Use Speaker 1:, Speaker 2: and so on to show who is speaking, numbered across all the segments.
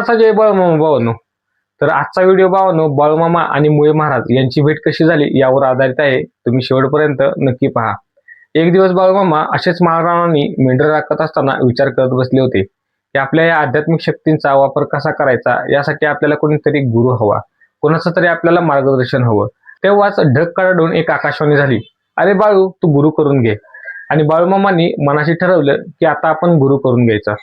Speaker 1: असा जय बाळूमामा भावांनो. तर आजचा व्हिडिओ भावांनो बाळूमामा आणि मुळे महाराज यांची भेट कशी झाली यावर आधारित आहे. तुम्ही शेवटपर्यंत नक्की पहा. एक दिवस बाळूमामा असेच माळरानांनी मेंढर राखत असताना विचार करत बसले होते की आपल्या या आध्यात्मिक शक्तींचा वापर कसा करायचा, यासाठी आपल्याला कोणीतरी गुरु हवा, कोणाचं तरी आपल्याला मार्गदर्शन हवं. तेव्हाच ढग काढून एक आकाशवाणी झाली, अरे बाळू, तू गुरु करून घे. आणि बाळूमामांनी मनाशी ठरवलं की आता आपण गुरु करून घ्यायचा.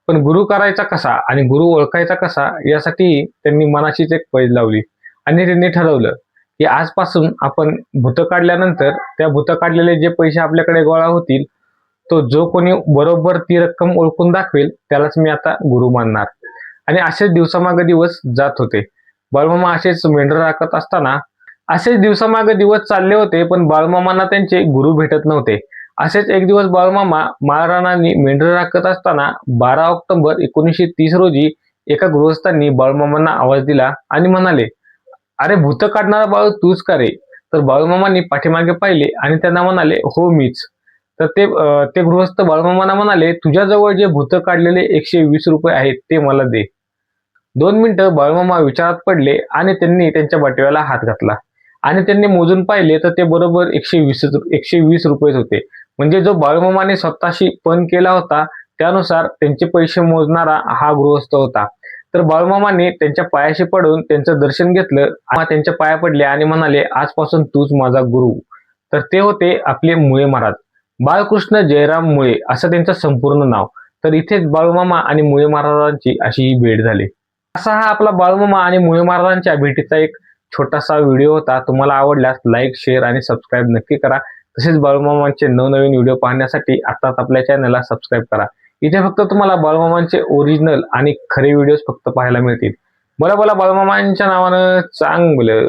Speaker 1: पण गुरु करायचा कसा आणि गुरु ओळखायचा कसा, यासाठी त्यांनी मनाशीच एक पैज लावली आणि त्यांनी ठरवलं की आजपासून आपण भूत काढल्यानंतर त्या भूत काढलेले जे पैसे आपल्याकडे गोळा होतील, तो जो कोणी बरोबर ती रक्कम ओळखून दाखवेल त्यालाच मी आता गुरु मानणार. आणि असेच दिवसामागे दिवस जात होते. बाळूमामा असेच मेंढर राखत असताना असेच दिवसामागे दिवस चालले होते, पण बाळूमामांना त्यांचे गुरु भेटत नव्हते. असेच एक दिवस बाळूमामा माळरानांनी मेंढर राखत असताना 12 ऑक्टोबर 1930 रोजी एका गृहस्थांनी बाळूमामांना आवाज दिला आणि म्हणाले, अरे भूत काढणारा बाळू तूच का रे? तर बाळूमामांनी पाठीमागे पाहिले आणि त्यांना म्हणाले, हो मीच. तर ते गृहस्थ बाळूमामांना म्हणाले, तुझ्याजवळ जे भूत काढलेले 120 रुपये आहेत ते मला दे. 2 मिनिटं बाळूमामा विचारात पडले आणि त्यांनी त्यांच्या बटव्याला हात घातला आणि त्यांनी मोजून पाहिले तर ते बरोबर 120 रुपये होते. म्हणजे जो बाळूमामाने स्वतःशी पण केला होता त्यानुसार त्यांचे पैसे मोजणारा हा गृहस्थ होता. तर बाळूमामाने त्यांच्या पायाशी पडून त्यांचं दर्शन घेतलं, त्यांच्या पाया पडले आणि म्हणाले, आजपासून तूच माझा गुरु. तर ते होते आपले मुळे महाराज. बाळकृष्ण जयराम मुळे असं त्यांचं संपूर्ण नाव. तर इथेच बाळूमामा आणि मुळे महाराजांची अशी ही भेट झाली. असा हा आपला बाळूमामा आणि मुळे महाराजांच्या भेटीचा एक छोटासा व्हिडिओ होता. तुम्हाला आवडल्यास लाईक, शेअर आणि सबस्क्राईब नक्की करा. तसेच बाळूमामांचे नवनवीन व्हिडिओ पाहण्यासाठी आताच आपल्या चॅनलला सबस्क्राईब करा. इथे फक्त तुम्हाला बाळूमामांचे ओरिजिनल आणि खरे व्हिडिओज फक्त पाहायला मिळतील. बोला बोला बाळूमामांच्या नावानं चांगलं.